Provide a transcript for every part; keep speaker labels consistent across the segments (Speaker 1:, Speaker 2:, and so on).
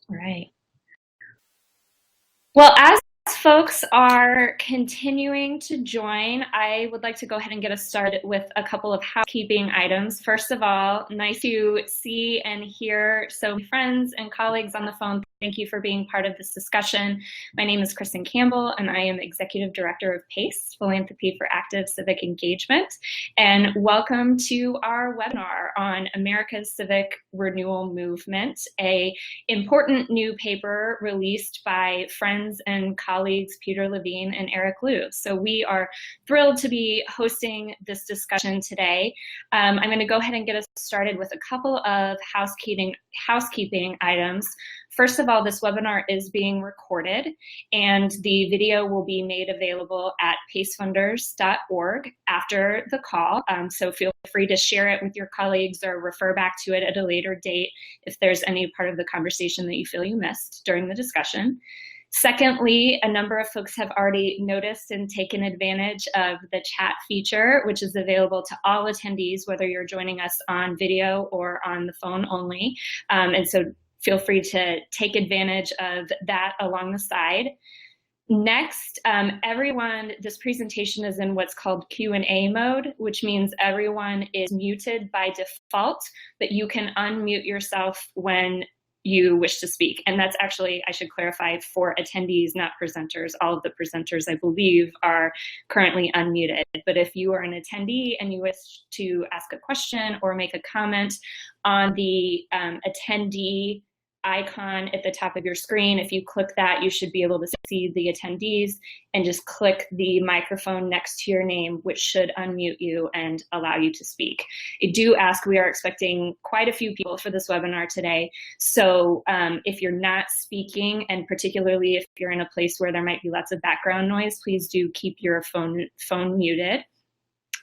Speaker 1: All right. Well, as folks are continuing to join, I would like to go ahead and get us started with a couple of housekeeping items. First of all, nice to see and hear so many friends and colleagues on the phone. Thank you for being part of this discussion. My name is Kristen Campbell, and I am Executive Director of PACE, Philanthropy for Active Civic Engagement. And welcome to our webinar on America's Civic Renewal Movement, a important new paper released by friends and colleagues Peter Levine and Eric Liu. So we are thrilled to be hosting this discussion today. I'm going to go ahead and get us started with a couple of housekeeping items. First of all, this webinar is being recorded, and the video will be made available at pacefunders.org after the call. So feel free to share it with your colleagues or refer back to it at a later date if there's any part of the conversation that you feel you missed during the discussion. Secondly, a number of folks have already noticed and taken advantage of the chat feature, which is available to all attendees, whether you're joining us on video or on the phone only. And so feel free to take advantage of that along the side. Next, everyone, this presentation is in what's called Q&A mode, which means everyone is muted by default, but you can unmute yourself when you wish to speak. And that's actually, I should clarify, for attendees, not presenters. All of the presenters, I believe, are currently unmuted. But if you are an attendee and you wish to ask a question or make a comment on the attendee icon at the top of your screen, if you click that, you should be able to see the attendees and just click the microphone next to your name, which should unmute you and allow you to speak. I do ask, we are expecting quite a few people for this webinar today. So if you're not speaking, and particularly if you're in a place where there might be lots of background noise, please do keep your phone muted.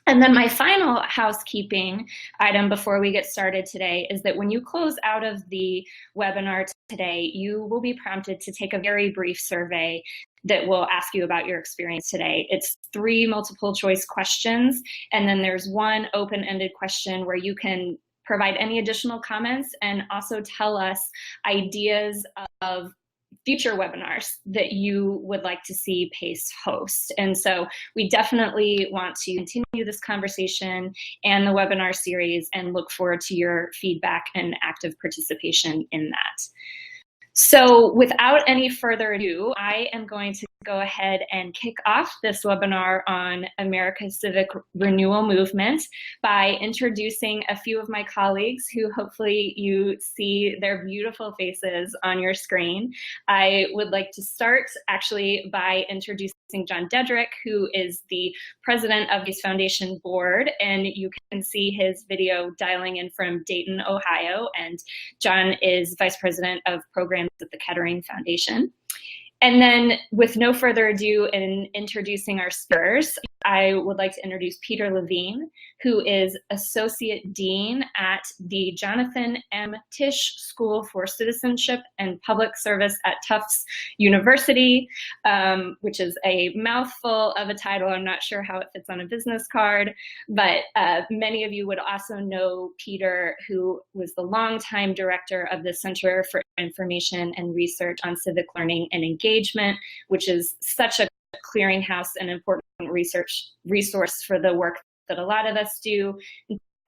Speaker 1: And then my final housekeeping item before we get started today is that when you close out of the webinar today, you will be prompted to take a very brief survey that will ask you about your experience today. It's 3 multiple choice questions, and then there's 1 open-ended question where you can provide any additional comments and also tell us ideas of future webinars that you would like to see PACE host. And so we definitely want to continue this conversation and the webinar series and look forward to your feedback and active participation in that. So without any further ado, I am going to go ahead and kick off this webinar on America's Civic Renewal Movement by introducing a few of my colleagues who hopefully you see their beautiful faces on your screen. I would like to start actually by introducing John Dedrick, who is the president of his foundation board, and you can see his video dialing in from Dayton, Ohio, and John is vice president of programs at the Kettering Foundation. And then with no further ado in introducing our speakers, I would like to introduce Peter Levine, who is Associate Dean at the Jonathan M. Tisch School for Citizenship and Public Service at Tufts University, which is a mouthful of a title. I'm not sure how it fits on a business card, but many of you would also know Peter, who was the longtime director of the Center for Information and Research on Civic Learning and Engagement, which is such a clearinghouse and important resource for the work that a lot of us do.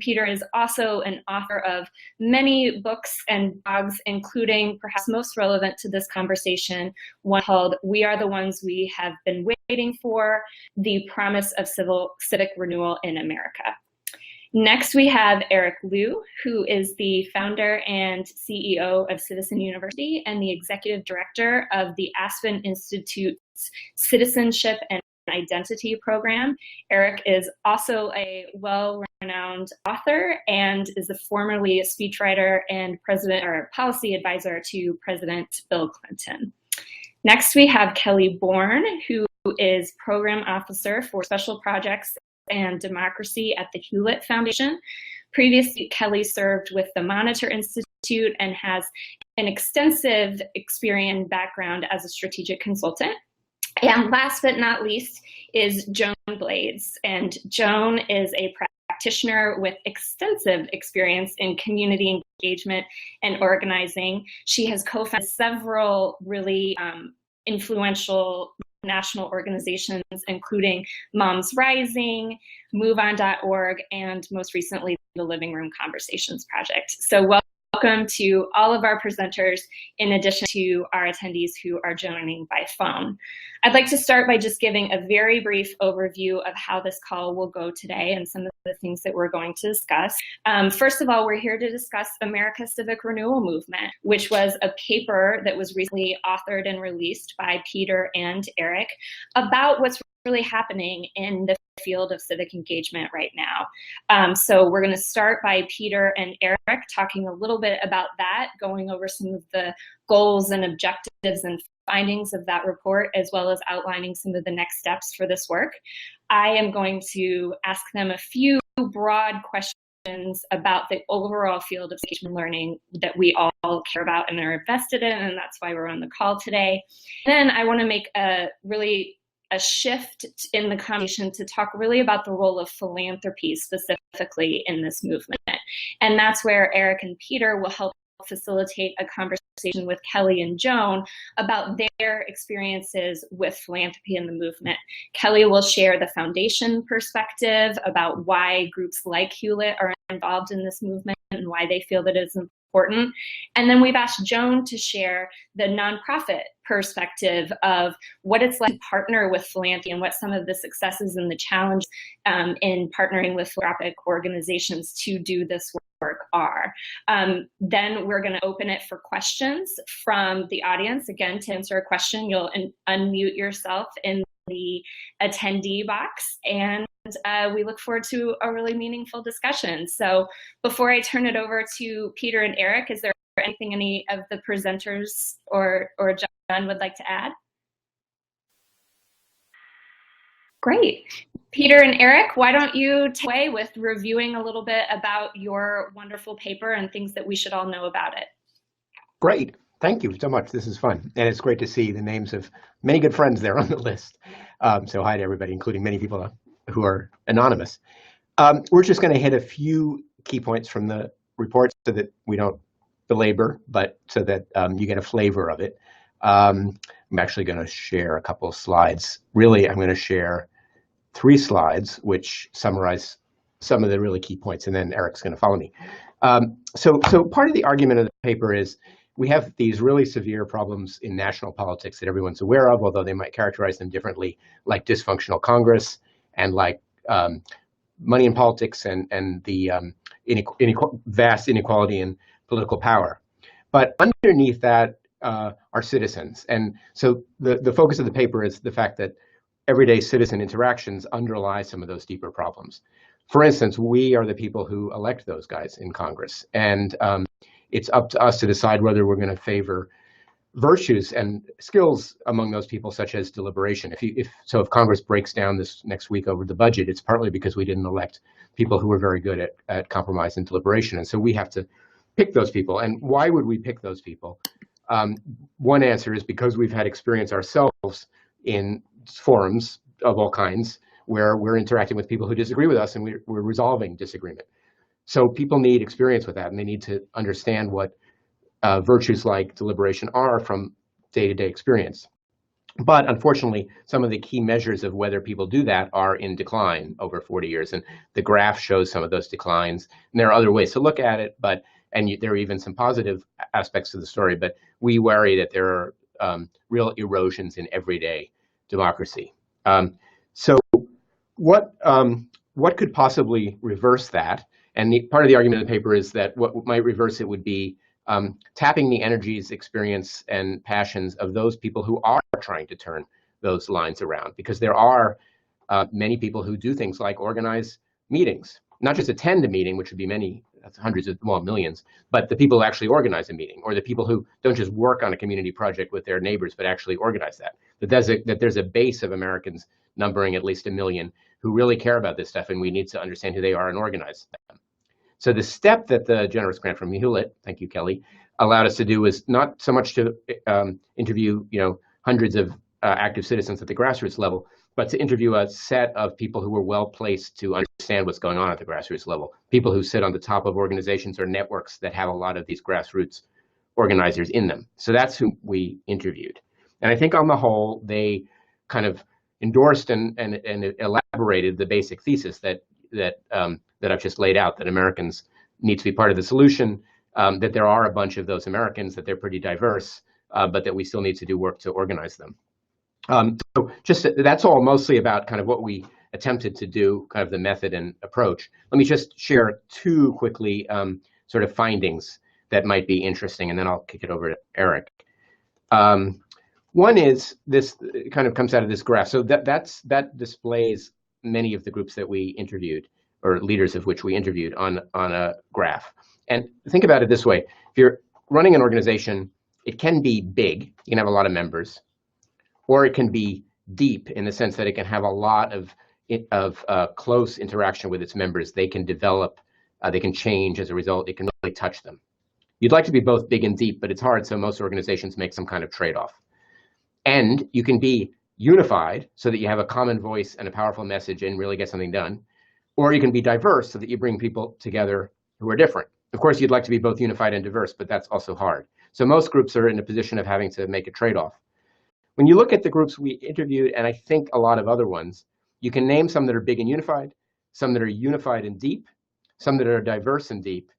Speaker 1: Peter is also an author of many books and blogs, including, perhaps most relevant to this conversation, one called We Are the Ones We Have Been Waiting For, The Promise of Civic Renewal in America. Next, we have Eric Liu, who is the founder and CEO of Citizen University and the executive director of the Aspen Institute's Citizenship and Identity program. Eric is also a well-renowned author and is formerly a speechwriter and president or policy advisor to President Bill Clinton. Next, we have Kelly Bourne, who is program officer for special projects and democracy at the Hewlett Foundation. Previously, Kelly served with the Monitor Institute and has an extensive experience background as a strategic consultant. And last but not least is Joan Blades. And Joan is a practitioner with extensive experience in community engagement and organizing. She has co-founded several really influential national organizations, including Moms Rising, MoveOn.org, and most recently, the Living Room Conversations Project. So welcome to all of our presenters, in addition to our attendees who are joining by phone. I'd like to start by just giving a very brief overview of how this call will go today and some of the things that we're going to discuss. First of all, we're here to discuss America's Civic Renewal Movement, which was a paper that was recently authored and released by Peter and Eric about what's really happening in the field of civic engagement right now. So we're going to start by Peter and Eric talking a little bit about that, going over some of the goals and objectives and findings of that report, as well as outlining some of the next steps for this work. I am going to ask them a few broad questions about the overall field of engagement learning that we all care about and are invested in, and that's why we're on the call today. Then I want to make a shift in the conversation to talk really about the role of philanthropy specifically in this movement. And that's where Eric and Peter will help facilitate a conversation with Kelly and Joan about their experiences with philanthropy in the movement. Kelly will share the foundation perspective about why groups like Hewlett are involved in this movement and why they feel that it's important. And then we've asked Joan to share the nonprofit perspective of what it's like to partner with philanthropy and what some of the successes and the challenges in partnering with philanthropic organizations to do this work are. Then we're going to open it for questions from the audience. Again, to answer a question, you'll unmute yourself in the attendee box, and we look forward to a really meaningful discussion. So before I turn it over to Peter and Eric, is there anything any of the presenters or John would like to add? Great. Peter and Eric, why don't you take away with reviewing a little bit about your wonderful paper and things that we should all know about it?
Speaker 2: Great. Thank you so much. This is fun. And it's great to see the names of many good friends there on the list. So hi to everybody, including many people who are anonymous. We're just going to hit a few key points from the report so that we don't belabor, but so that you get a flavor of it. I'm actually going to share a couple of slides. Really, I'm going to share 3 slides, which summarize some of the really key points, and then Eric's going to follow me. So part of the argument of the paper is we have these really severe problems in national politics that everyone's aware of, although they might characterize them differently, like dysfunctional Congress and like money in politics and the vast inequality in political power. But underneath that are citizens. And so the focus of the paper is the fact that everyday citizen interactions underlie some of those deeper problems. For instance, we are the people who elect those guys in Congress. And it's up to us to decide whether we're going to favor virtues and skills among those people, such as deliberation. If Congress breaks down this next week over the budget, it's partly because we didn't elect people who were very good at compromise and deliberation. And so we have to pick those people. And why would we pick those people? One answer is because we've had experience ourselves in forums of all kinds where we're interacting with people who disagree with us and we're resolving disagreement. So people need experience with that, and they need to understand what virtues like deliberation are from day-to-day experience. But unfortunately, some of the key measures of whether people do that are in decline over 40 years, and the graph shows some of those declines. And there are other ways to look at it, and there are even some positive aspects to the story, but we worry that there are real erosions in everyday democracy. So what could possibly reverse that? And part of the argument of the paper is that what might reverse it would be tapping the energies, experience, and passions of those people who are trying to turn those lines around. Because there are many people who do things like organize meetings, not just attend a meeting, which would be many, that's hundreds of, well, millions, but the people who actually organize a meeting, or the people who don't just work on a community project with their neighbors, but actually organize that. That there's a base of Americans numbering at least 1 million who really care about this stuff, and we need to understand who they are and organize them. So the step that the generous grant from Hewlett, thank you, Kelly, allowed us to do was not so much to interview, hundreds of active citizens at the grassroots level, but to interview a set of people who were well placed to understand what's going on at the grassroots level, people who sit on the top of organizations or networks that have a lot of these grassroots organizers in them. So that's who we interviewed. And I think on the whole, they kind of endorsed and elaborated the basic thesis that I've just laid out, that Americans need to be part of the solution, that there are a bunch of those Americans, that they're pretty diverse, but that we still need to do work to organize them. So just that's all mostly about kind of what we attempted to do, kind of the method and approach. Let me just share two quickly sort of findings that might be interesting, and then I'll kick it over to Eric. One is this kind of comes out of this graph. So that displays many of the groups that we interviewed, or leaders of which we interviewed, on a graph. And think about it this way: if you're running an organization, it can be big, you can have a lot of members, or it can be deep in the sense that it can have a lot of close interaction with its members. They can develop, they can change as a result. It can really touch them. You'd like to be both big and deep, but it's hard, so most organizations make some kind of trade-off. And you can be unified so that you have a common voice and a powerful message and really get something done. Or you can be diverse so that you bring people together who are different. Of course, you'd like to be both unified and diverse, but that's also hard. So most groups are in a position of having to make a trade-off. When you look at the groups we interviewed, and I think a lot of other ones, you can name some that are big and unified, some that are unified and deep, some that are diverse and deep,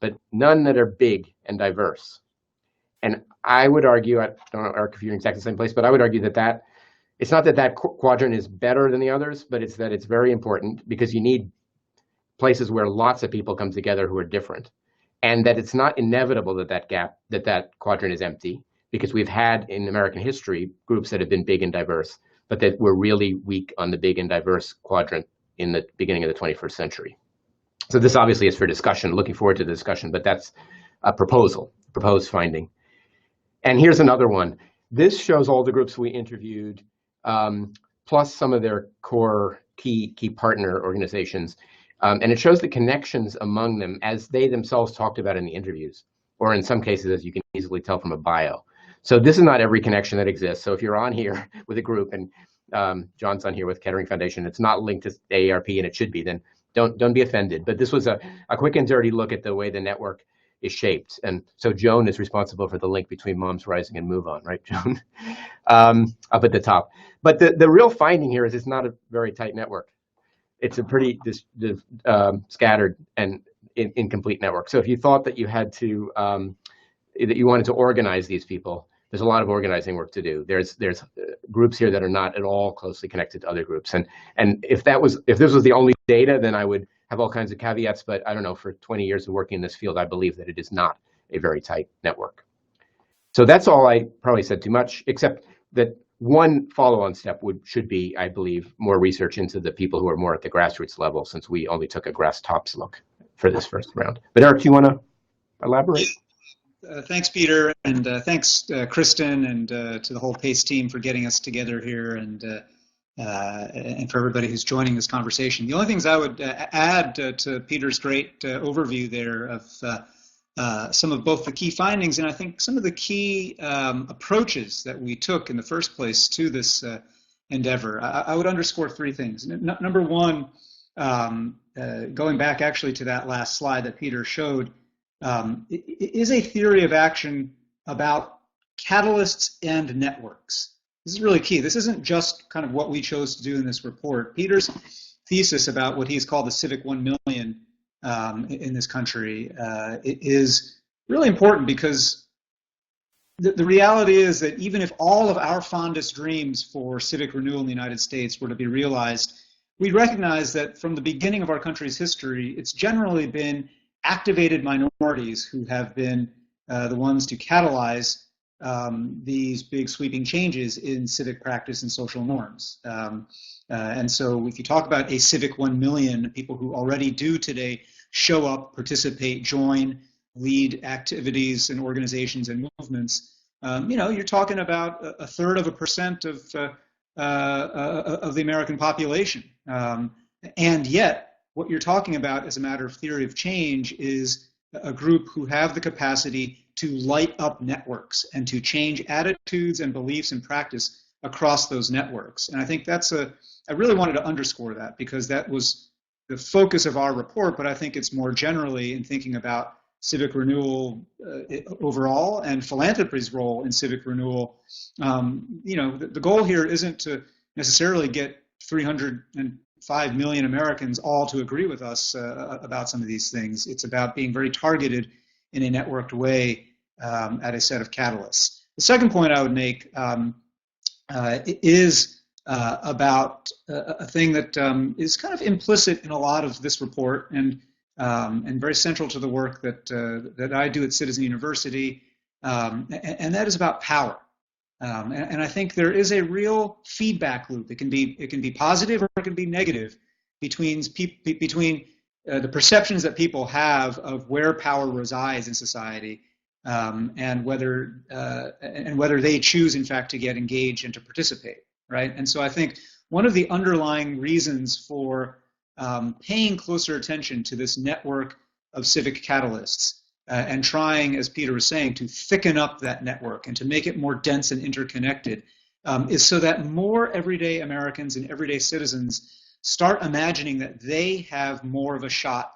Speaker 2: but none that are big and diverse. And I would argue, I don't know, Eric, if you're in exactly the same place, but I would argue that it's not that quadrant is better than the others, but it's that it's very important, because you need places where lots of people come together who are different, and that it's not inevitable that quadrant is empty, because we've had in American history groups that have been big and diverse, but that were really weak on the big and diverse quadrant in the beginning of the 21st century. So this obviously is for discussion, looking forward to the discussion, but that's a proposed finding. And here's another one. This shows all the groups we interviewed, plus some of their core key partner organizations. And it shows the connections among them as they themselves talked about in the interviews, or in some cases, as you can easily tell from a bio. So this is not every connection that exists. So if you're on here with a group, and John's on here with Kettering Foundation, it's not linked to AARP, and it should be, then don't be offended. But this was a quick and dirty look at the way the network is shaped. And so Joan is responsible for the link between Moms Rising and Move On, right, Joan? Up at the top. But the real finding here is it's not a very tight network. It's a pretty scattered and incomplete network. So if you thought that you had to, that you wanted to organize these people, there's a lot of organizing work to do. There's groups here that are not at all closely connected to other groups. And if this was the only data, then I would have all kinds of caveats, but I don't know, for 20 years of working in this field, I believe that it is not a very tight network. So that's all. I probably said too much, except that one follow-on step should be, I believe, more research into the people who are more at the grassroots level, since we only took a grass tops look for this first round. But Eric, do you want to elaborate?
Speaker 3: Thanks, Peter, and thanks, Kristen, and to the whole PACE team for getting us together here, and for everybody who's joining this conversation. The only things I would add to Peter's great overview there of some of both the key findings and I think some of the key approaches that we took in the first place to this endeavor, I would underscore three things. Number one, going back actually to that last slide that Peter showed, is a theory of action about catalysts and networks. This is really key. This isn't just kind of what we chose to do in this report. Peter's thesis about what he's called the Civic 1 million in this country is really important, because the reality is that even if all of our fondest dreams for civic renewal in the United States were to be realized, we recognize that from the beginning of our country's history, it's generally been activated minorities who have been the ones to catalyze these big sweeping changes in civic practice and social norms. And so if you talk about a Civic 1 million, people who already do today show up, participate, join, lead activities and organizations and movements, you're talking about 1/3% of the American population. And yet, what you're talking about as a matter of theory of change is a group who have the capacity to light up networks and to change attitudes and beliefs and practice across those networks. And I think I really wanted to underscore that because that was the focus of our report, but I think it's more generally in thinking about civic renewal overall and philanthropy's role in civic renewal. The goal here isn't to necessarily get 305 million Americans all to agree with us about some of these things. It's about being very targeted in a networked way at a set of catalysts. The second point I would make is about a thing that is kind of implicit in a lot of this report and very central to the work that I do at Citizen University, and that is about power. And I think there is a real feedback loop. It can be positive or it can be negative between the perceptions that people have of where power resides in society, and whether they choose, in fact, to get engaged and to participate, right? And so I think one of the underlying reasons for paying closer attention to this network of civic catalysts and trying, as Peter was saying, to thicken up that network and to make it more dense and interconnected is so that more everyday Americans and everyday citizens start imagining that they have more of a shot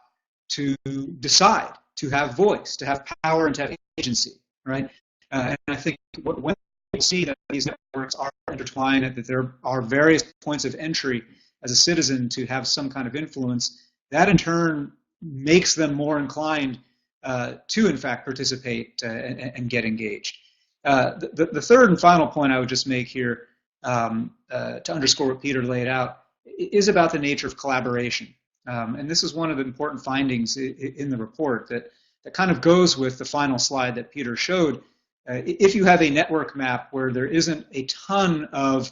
Speaker 3: to decide, to have voice, to have power, and to have agency, right? And I think when we see that these networks are intertwined and that there are various points of entry as a citizen to have some kind of influence, that in turn makes them more inclined to, in fact, participate and get engaged. The third and final point I would just make here to underscore what Peter laid out is about the nature of collaboration. And this is one of the important findings in the report that kind of goes with the final slide that Peter showed. If you have a network map where there isn't a ton of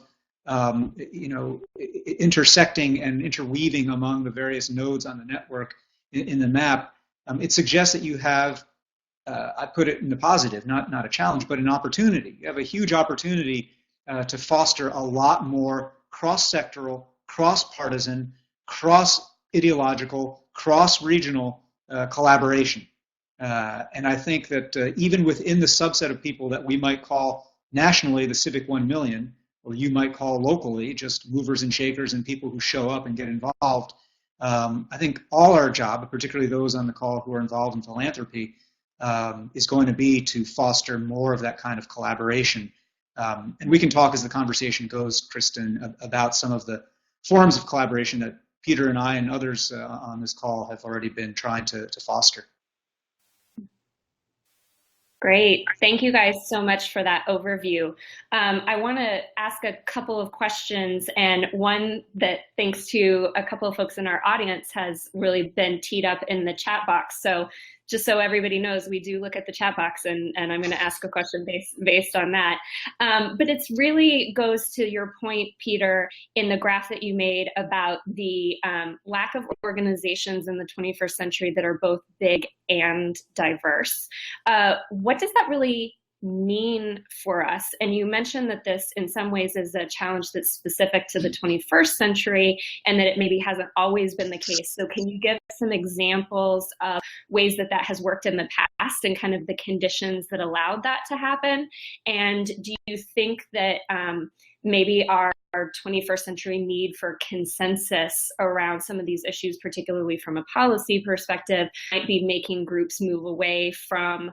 Speaker 3: intersecting and interweaving among the various nodes on the network in the map, it suggests that you have, I put it in the positive, not a challenge, but an opportunity. You have a huge opportunity to foster a lot more cross-sectoral, cross-partisan, cross-ideological, cross-regional collaboration. And I think that even within the subset of people that we might call nationally the Civic 1 million, or you might call locally just movers and shakers and people who show up and get involved, I think all our job, particularly those on the call who are involved in philanthropy, is going to be to foster more of that kind of collaboration. And we can talk as the conversation goes, Kristen, about some of the forms of collaboration that Peter and I and others on this call have already been trying to foster.
Speaker 1: Great. Thank you guys so much for that overview. I want to ask a couple of questions, and one that, thanks to a couple of folks in our audience, has really been teed up in the chat box. So just so everybody knows, we do look at the chat box, and I'm going to ask a question based on that. But it's really goes to your point, Peter, in the graph that you made about the lack of organizations in the 21st century that are both big and diverse. What does that really mean for us? And you mentioned that this in some ways is a challenge that's specific to the 21st century and that it maybe hasn't always been the case. So can you give some examples of ways that has worked in the past and kind of the conditions that allowed that to happen? And do you think that maybe our 21st century need for consensus around some of these issues, particularly from a policy perspective, might be making groups move away from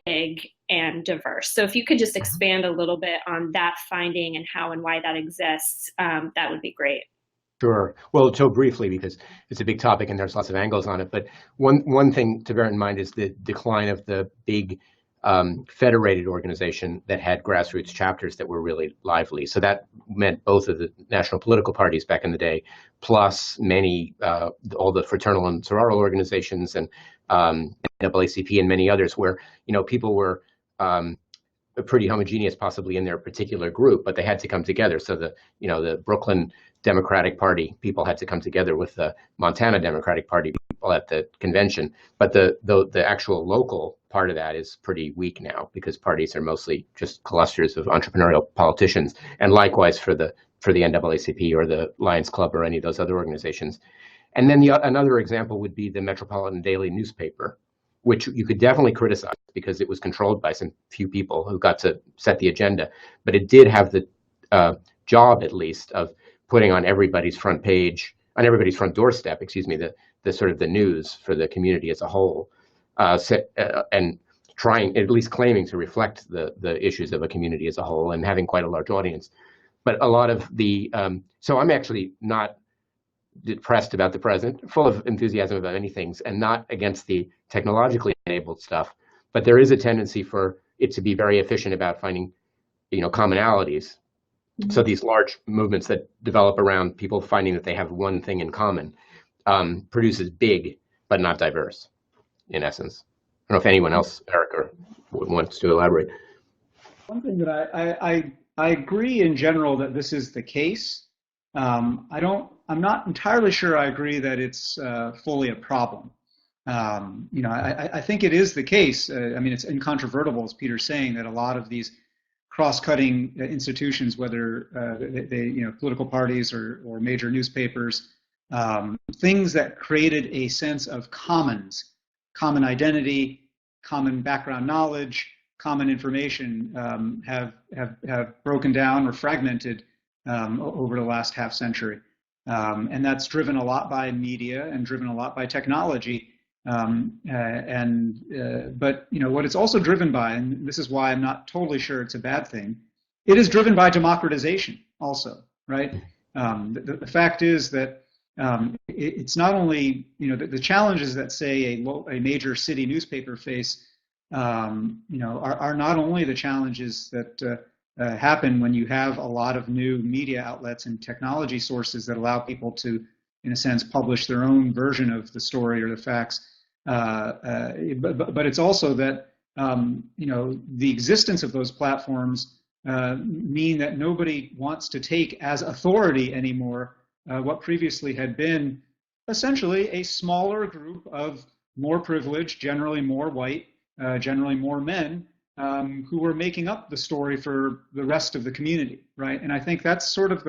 Speaker 1: big and diverse? So if you could just expand a little bit on that finding and how and why that exists, that would be great.
Speaker 2: Sure. Well, so briefly, because it's a big topic and there's lots of angles on it, but one thing to bear in mind is the decline of the big federated organization that had grassroots chapters that were really lively. So that meant both of the national political parties back in the day, plus many, all the fraternal and sororal organizations and NAACP and many others where, people were pretty homogeneous possibly in their particular group, but they had to come together. So the Brooklyn Democratic Party people had to come together with the Montana Democratic Party people at the convention. But the actual local part of that is pretty weak now because parties are mostly just clusters of entrepreneurial politicians. And likewise for the NAACP or the Lions Club or any of those other organizations. And then another example would be the Metropolitan Daily newspaper, which you could definitely criticize because it was controlled by some few people who got to set the agenda. But it did have the job, at least, of putting on everybody's front page, on everybody's front doorstep, excuse me, the sort of the news for the community as a whole, and trying, at least claiming to reflect the issues of a community as a whole, and having quite a large audience. But a lot of the, so I'm actually not depressed about the present, full of enthusiasm about many things, and not against the technologically enabled stuff. But there is a tendency for it to be very efficient about finding, commonalities. Mm-hmm. So these large movements that develop around people finding that they have one thing in common produces big but not diverse, in essence. I don't know if anyone else, Eric, wants to elaborate.
Speaker 3: One thing that I agree in general that this is the case. I'm not entirely sure I agree that it's fully a problem. I think it is the case. It's incontrovertible, as Peter's saying, that a lot of these cross-cutting institutions, whether they political parties or major newspapers, things that created a sense of commons, common identity, common background knowledge, common information, have broken down or fragmented over the last half century. And that's driven a lot by media and driven a lot by technology. But what it's also driven by, and this is why I'm not totally sure it's a bad thing, it is driven by democratization also, right? The fact is that it's not only, the challenges that, say, a major city newspaper face, are not only the challenges that happen when you have a lot of new media outlets and technology sources that allow people to, in a sense, publish their own version of the story or the facts. But it's also that the existence of those platforms mean that nobody wants to take as authority anymore what previously had been essentially a smaller group of more privileged, generally more white, generally more men, who were making up the story for the rest of the community, right? And I think that's sort of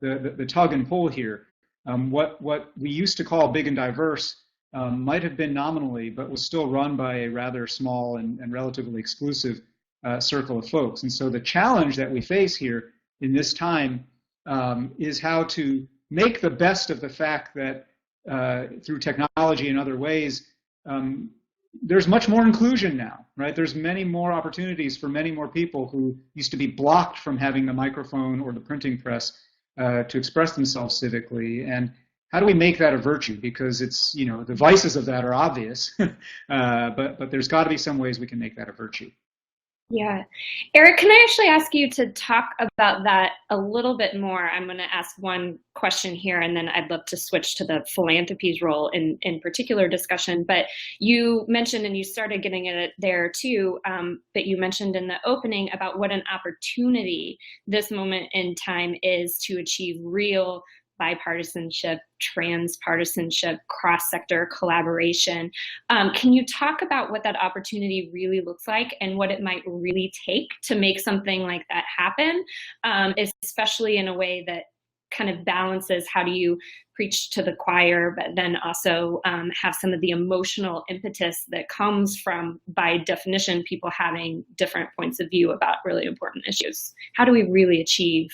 Speaker 3: the tug and pull here. What we used to call big and diverse might have been nominally, but was still run by a rather small and relatively exclusive circle of folks. And so the challenge that we face here in this time is how to make the best of the fact that through technology and other ways, there's much more inclusion now, right? There's many more opportunities for many more people who used to be blocked from having the microphone or the printing press to express themselves civically. And how do we make that a virtue? Because it's, the vices of that are obvious, but there's got to be some ways we can make that a virtue.
Speaker 1: Yeah. Eric, can I actually ask you to talk about that a little bit more? I'm going to ask one question here, and then I'd love to switch to the philanthropy's role in particular discussion. But you mentioned, and you started getting at it there too, but you mentioned in the opening about what an opportunity this moment in time is to achieve real bipartisanship, transpartisanship, cross-sector collaboration. Can you talk about what that opportunity really looks like and what it might really take to make something like that happen, especially in a way that kind of balances how do you preach to the choir, but then also have some of the emotional impetus that comes from, by definition, people having different points of view about really important issues. How do we really achieve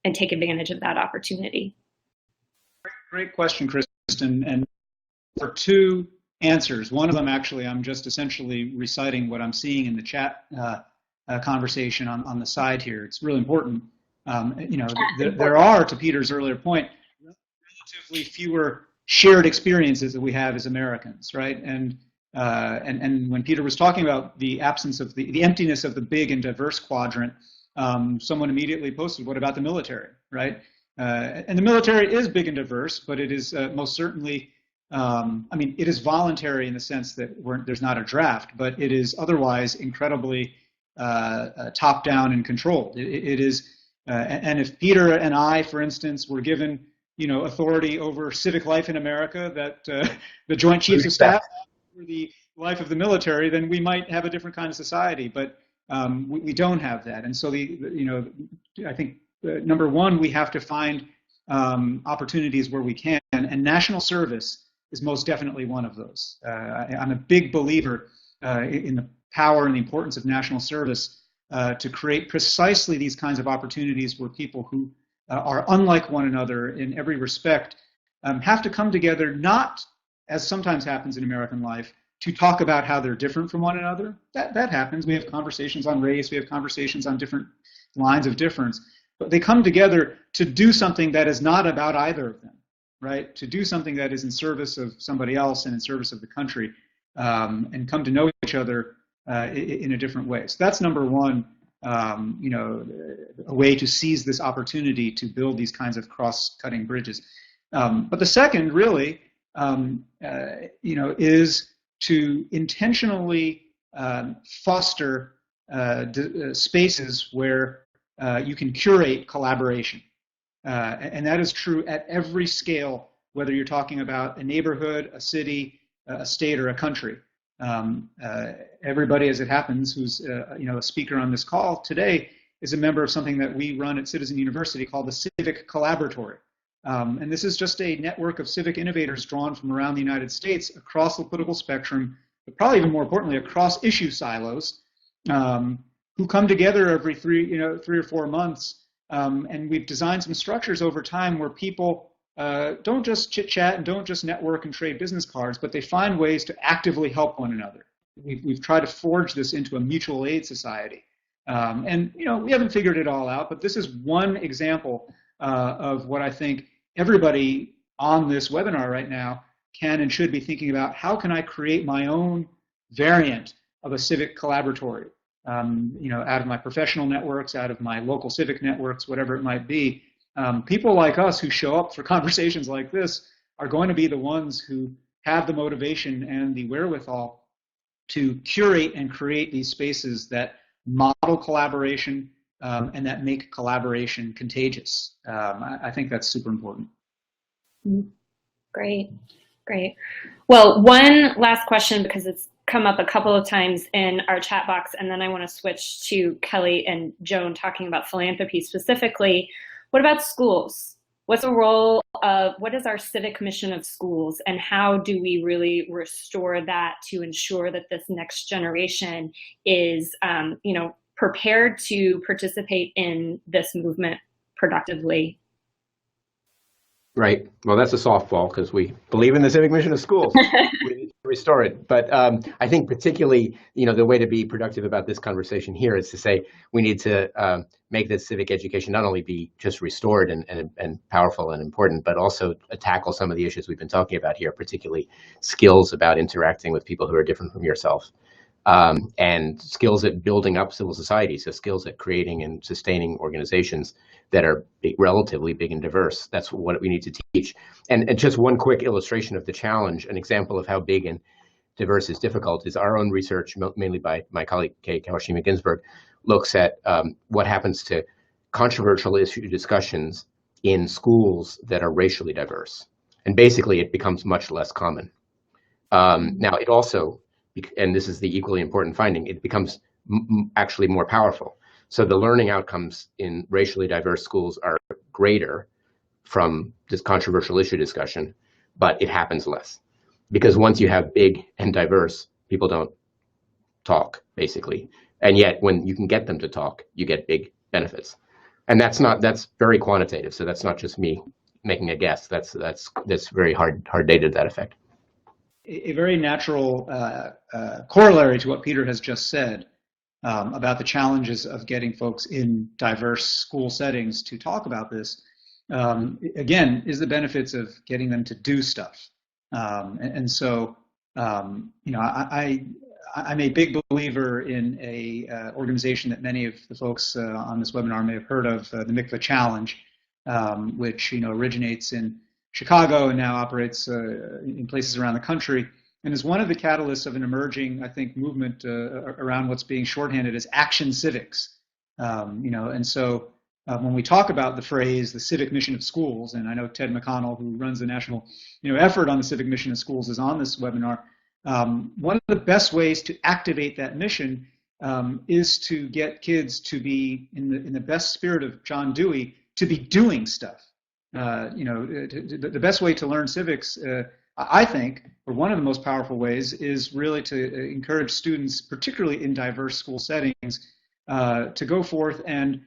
Speaker 1: and take advantage of that opportunity?
Speaker 3: Great question, Kristen. And for two answers. One of them, actually, I'm just essentially reciting what I'm seeing in the chat conversation on the side here. It's really important. There are, to Peter's earlier point, relatively fewer shared experiences that we have as Americans, right? And when Peter was talking about the absence of the emptiness of the big and diverse quadrant, someone immediately posted, what about the military, right? And the military is big and diverse, but it is most certainly, it is voluntary in the sense that there's not a draft, but it is otherwise incredibly top-down and controlled. It is, and if Peter and I, for instance, were given, authority over civic life in America, that the Joint Chiefs of Staff for the life of the military, then we might have a different kind of society. But we don't have that, and so I think. Number one, we have to find opportunities where we can, and national service is most definitely one of those. I'm a big believer in the power and the importance of national service to create precisely these kinds of opportunities where people who are unlike one another in every respect have to come together, not, as sometimes happens in American life, to talk about how they're different from one another. That happens. We have conversations on race. We have conversations on different lines of difference. But they come together to do something that is not about either of them, right? To do something that is in service of somebody else and in service of the country, and come to know each other in a different way. So that's number one, a way to seize this opportunity to build these kinds of cross-cutting bridges. But the second, really, is to intentionally foster spaces where you can curate collaboration. And that is true at every scale, whether you're talking about a neighborhood, a city, a state, or a country. Everybody, as it happens, who's a speaker on this call today is a member of something that we run at Citizen University called the Civic Collaboratory. And this is just a network of civic innovators drawn from around the United States across the political spectrum, but probably even more importantly, across issue silos, who come together every 3 or 4 months. And we've designed some structures over time where people don't just chit chat and don't just network and trade business cards, but they find ways to actively help one another. We've tried to forge this into a mutual aid society. And we haven't figured it all out, but this is one example of what I think everybody on this webinar right now can and should be thinking about. How can I create my own variant of a civic collaboratory? Out of my professional networks, out of my local civic networks, whatever it might be. People like us who show up for conversations like this are going to be the ones who have the motivation and the wherewithal to curate and create these spaces that model collaboration and that make collaboration contagious. I think that's super important.
Speaker 1: Great. Well, one last question, because it's come up a couple of times in our chat box, and then I want to switch to Kelly and Joan talking about philanthropy specifically. What about schools? What's the role of, what is our civic mission of schools, and how do we really restore that to ensure that this next generation is, prepared to participate in this movement productively?
Speaker 2: Right. Well, that's a softball because we believe in the civic mission of schools. We need to restore it. But I think particularly, the way to be productive about this conversation here is to say we need to make this civic education not only be just restored and powerful and important, but also tackle some of the issues we've been talking about here, particularly skills about interacting with people who are different from yourself. And skills at building up civil society, so skills at creating and sustaining organizations that are relatively big and diverse. That's what we need to teach. And just one quick illustration of the challenge, an example of how big and diverse is difficult, is our own research, mainly by my colleague Kay Kawashima Ginsburg, looks at what happens to controversial issue discussions in schools that are racially diverse. And basically, it becomes much less common. Now, it also, and this is the equally important finding, it becomes actually more powerful. So the learning outcomes in racially diverse schools are greater from this controversial issue discussion, but it happens less. Because once you have big and diverse, people don't talk, basically. And yet, when you can get them to talk, you get big benefits. And that's very quantitative. So that's not just me making a guess. That's very hard data to that effect.
Speaker 3: A very natural corollary to what Peter has just said about the challenges of getting folks in diverse school settings to talk about this, again, is the benefits of getting them to do stuff. So, I'm a big believer in a organization that many of the folks on this webinar may have heard of, the Mikvah Challenge, which originates in Chicago and now operates in places around the country, and is one of the catalysts of an emerging, I think, movement around what's being shorthanded as action civics. And so when we talk about the phrase, the civic mission of schools, and I know Ted McConnell, who runs the national effort on the civic mission of schools, is on this webinar, one of the best ways to activate that mission is to get kids to be, in the best spirit of John Dewey, to be doing stuff. The best way to learn civics, I think, or one of the most powerful ways, is really to encourage students, particularly in diverse school settings, to go forth and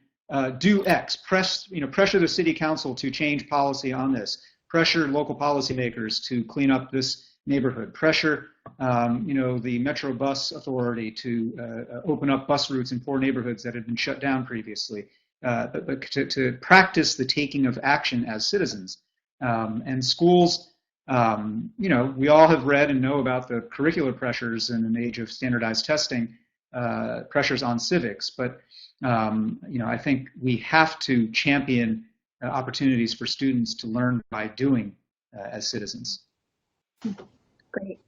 Speaker 3: do X, pressure the city council to change policy on this, pressure local policymakers to clean up this neighborhood, pressure the Metro Bus Authority to open up bus routes in poor neighborhoods that had been shut down previously, but to practice the taking of action as citizens. And schools, we all have read and know about the curricular pressures in an age of standardized testing, pressures on civics, but I think we have to champion opportunities for students to learn by doing as citizens.
Speaker 1: Great.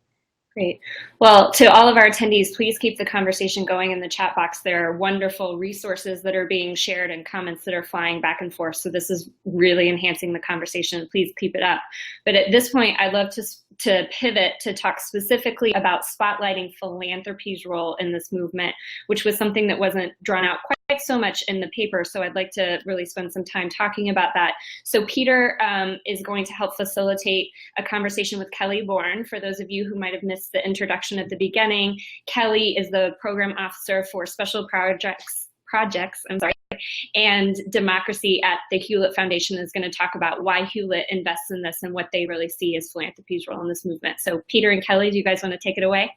Speaker 1: Great. Well, to all of our attendees, please keep the conversation going in the chat box. There are wonderful resources that are being shared and comments that are flying back and forth. So this is really enhancing the conversation. Please keep it up. But at this point, I'd love to pivot to talk specifically about spotlighting philanthropy's role in this movement, which was something that wasn't drawn out quite so much in the paper. So I'd like to really spend some time talking about that. So Peter is going to help facilitate a conversation with Kelly Bourne. For those of you who might have missed the introduction at the beginning, Kelly is the program officer for special projects, and democracy at the Hewlett Foundation, is going to talk about why Hewlett invests in this and what they really see as philanthropy's role in this movement. So Peter and Kelly, do you guys want to take it away?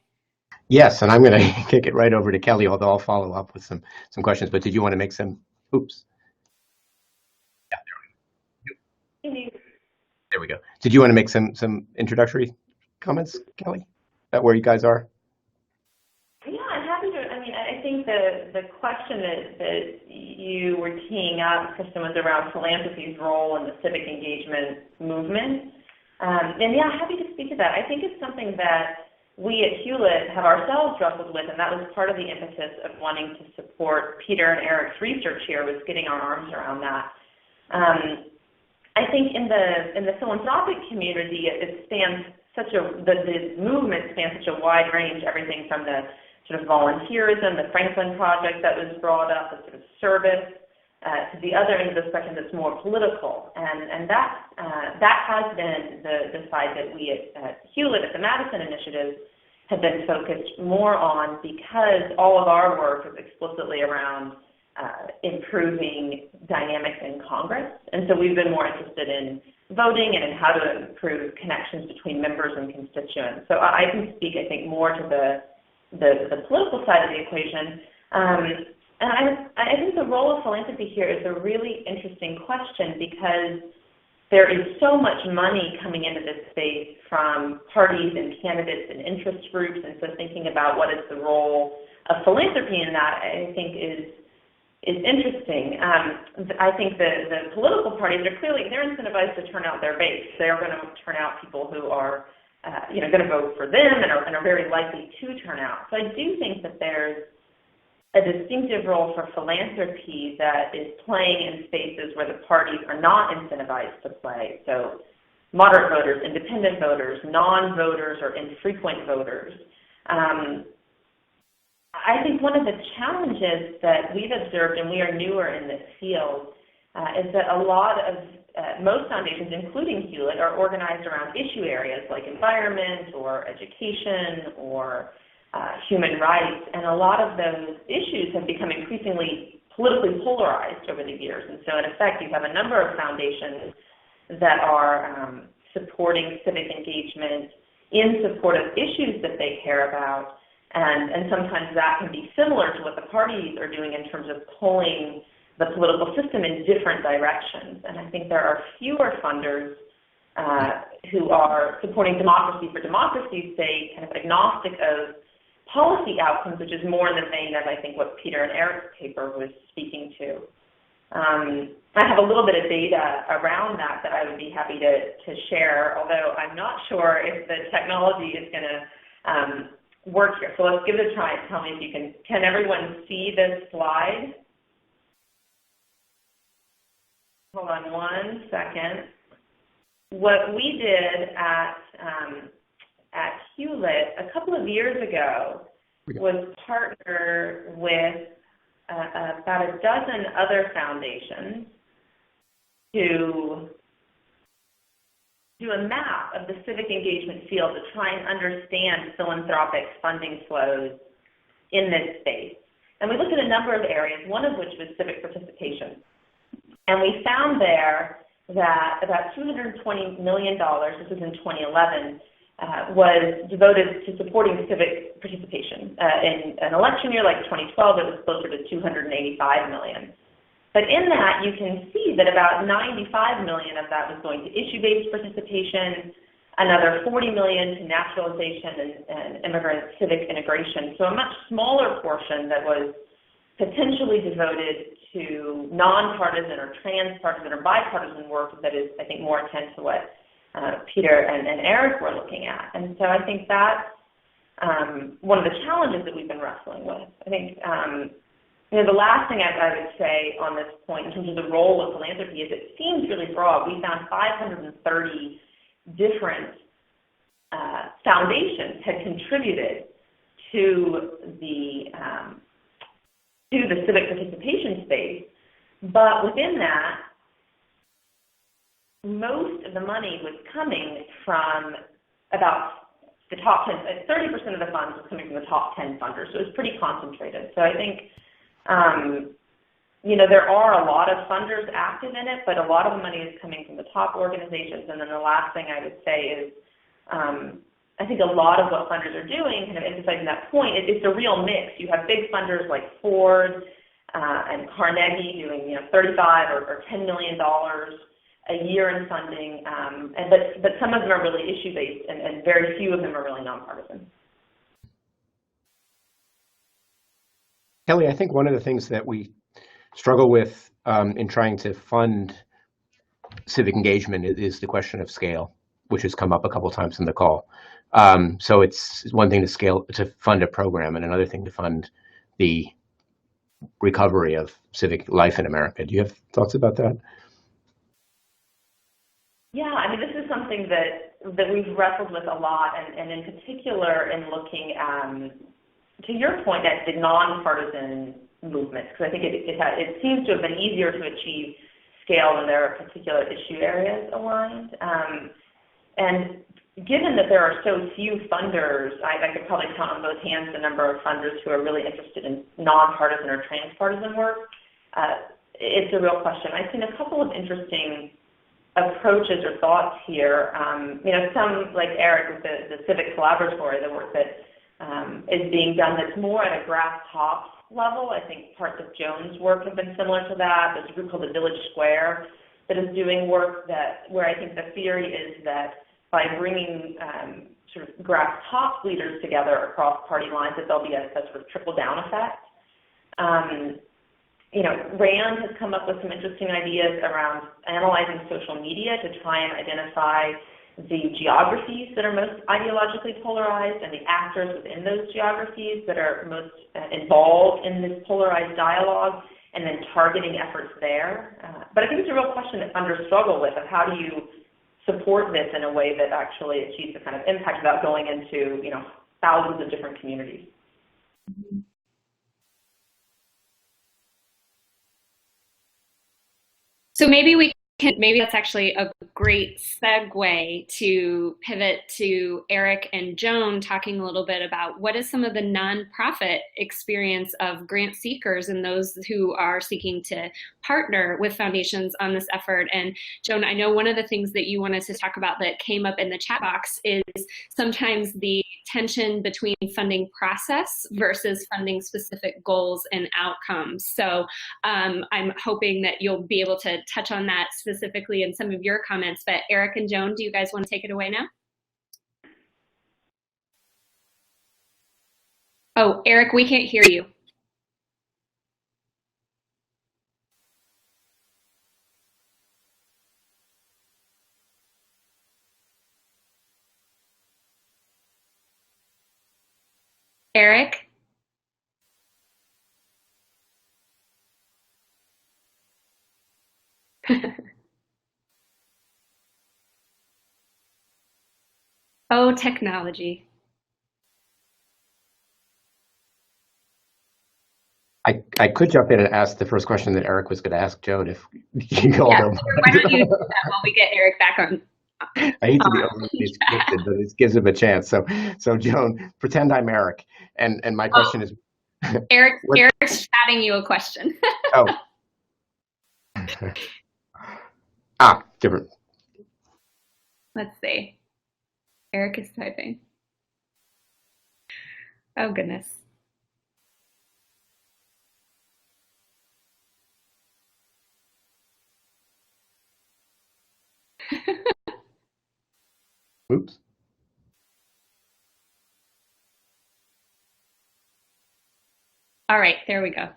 Speaker 2: Yes, and I'm going to kick it right over to Kelly, although I'll follow up with some questions. But did you want to make some, oops. Yeah, there we go. Did you want to make some introductory comments, Kelly, about where you guys are?
Speaker 4: Yeah, I'm happy to. I mean, I think the question that you were teeing up, Kristen, was around philanthropy's role in the civic engagement movement. And yeah, happy to speak to that. I think it's something that we at Hewlett have ourselves wrestled with, and that was part of the impetus of wanting to support Peter and Eric's research here, was getting our arms around that. I think in the philanthropic community, it spans the movement spans such a wide range, everything from the sort of volunteerism, the Franklin Project that was brought up, the sort of service, to the other end of the spectrum that's more political. And that has been the side that we at Hewlett, at the Madison Initiative, have been focused more on, because all of our work is explicitly around improving dynamics in Congress. And so we've been more interested in voting and in how to improve connections between members and constituents. So I can speak, I think, more to the political side of the equation. And I think the role of philanthropy here is a really interesting question, because there is so much money coming into this space from parties and candidates and interest groups. And so thinking about what is the role of philanthropy in that, I think is interesting. I think the political parties are they're incentivized to turn out their base. They're going to turn out people who are going to vote for them and are very likely to turn out. So I do think that there's a distinctive role for philanthropy that is playing in spaces where the parties are not incentivized to play. So moderate voters, independent voters, non-voters, or infrequent voters. I think one of the challenges that we've observed, and we are newer in this field, is that a lot of most foundations, including Hewlett, are organized around issue areas like environment or education or human rights, and a lot of those issues have become increasingly politically polarized over the years. And so in effect, you have a number of foundations that are supporting civic engagement in support of issues that they care about, and sometimes that can be similar to what the parties are doing in terms of pulling the political system in different directions. And I think there are fewer funders who are supporting democracy for democracy's sake, kind of agnostic of policy outcomes, which is more in the vein of, I think, what Peter and Eric's paper was speaking to. I have a little bit of data around that I would be happy to share, although I'm not sure if the technology is going to work here. So let's give it a try and tell me if you can everyone see this slide? Hold on one second. What we did at Hewlett a couple of years ago was partner with about a dozen other foundations to do a map of the civic engagement field to try and understand philanthropic funding flows in this space. And we looked at a number of areas, one of which was civic participation. And we found there that about $220 million, this was in 2011, was devoted to supporting civic participation. In an election year like 2012, it was closer to $285 million. But in that, you can see that about $95 million of that was going to issue-based participation, another $40 million to naturalization and immigrant civic integration. So a much smaller portion that was potentially devoted to nonpartisan or transpartisan or bipartisan work that is, I think, more akin to what Peter and Eric were looking at. And so I think that's one of the challenges that we've been wrestling with. I think the last thing I would say on this point in terms of the role of philanthropy is it seems really broad. We found 530 different foundations had contributed to the civic participation space, but within that, most of the money was coming from about the top 10, 30% of the funds was coming from the top 10 funders, so it was pretty concentrated. So I think, there are a lot of funders active in it, but a lot of the money is coming from the top organizations. And then the last thing I would say is, I think a lot of what funders are doing, kind of emphasizing that point, it's a real mix. You have big funders like Ford and Carnegie doing, $35 or $10 million a year in funding, but some of them are really issue-based, and very few of them are really nonpartisan.
Speaker 2: Kelly, I think one of the things that we struggle with in trying to fund civic engagement is the question of scale, which has come up a couple of times in the call. So it's one thing to fund a program, and another thing to fund the recovery of civic life in America. Do you have thoughts about that?
Speaker 4: Yeah, I mean, this is something that we've wrestled with a lot, and in particular in looking, to your point, at the nonpartisan movements, because I think it seems to have been easier to achieve scale when there are particular issue areas aligned. And given that there are so few funders, I could probably count on both hands the number of funders who are really interested in nonpartisan or transpartisan work. It's a real question. I've seen a couple of interesting approaches or thoughts here. Some, like Eric with the Civic Collaboratory, the work that is being done that's more at a grass tops level. I think parts of Joan's work have been similar to that. There's a group called the Village Square that is doing work where I think the theory is that by bringing sort of grass tops leaders together across party lines, that there'll be a sort of trickle down effect. Rand has come up with some interesting ideas around analyzing social media to try and identify the geographies that are most ideologically polarized and the actors within those geographies that are most involved in this polarized dialogue, and then targeting efforts there. But I think it's a real question that funders struggle with, of how do you support this in a way that actually achieves the kind of impact without going into thousands of different communities.
Speaker 1: So maybe that's actually a great segue to pivot to Eric and Joan talking a little bit about what is some of the nonprofit experience of grant seekers and those who are seeking to partner with foundations on this effort. And Joan, I know one of the things that you wanted to talk about that came up in the chat box is sometimes the tension between funding process versus funding specific goals and outcomes. So I'm hoping that you'll be able to touch on that specifically in some of your comments. But Eric and Joan, do you guys want to take it away now? Oh, Eric, we can't hear you. Eric? Oh, technology.
Speaker 2: I could jump in and ask the first question that Eric was going to ask Joan, if you all don't mind.
Speaker 1: Why don't you do that while we get Eric back on?
Speaker 2: I hate to be overly scripted, but it gives him a chance. So Joan, pretend I'm Eric, and my question is,
Speaker 1: Eric's chatting you a question.
Speaker 2: Oh. Different.
Speaker 1: Let's see. Eric is typing. Oh, goodness.
Speaker 2: Oops.
Speaker 1: All right, there we go.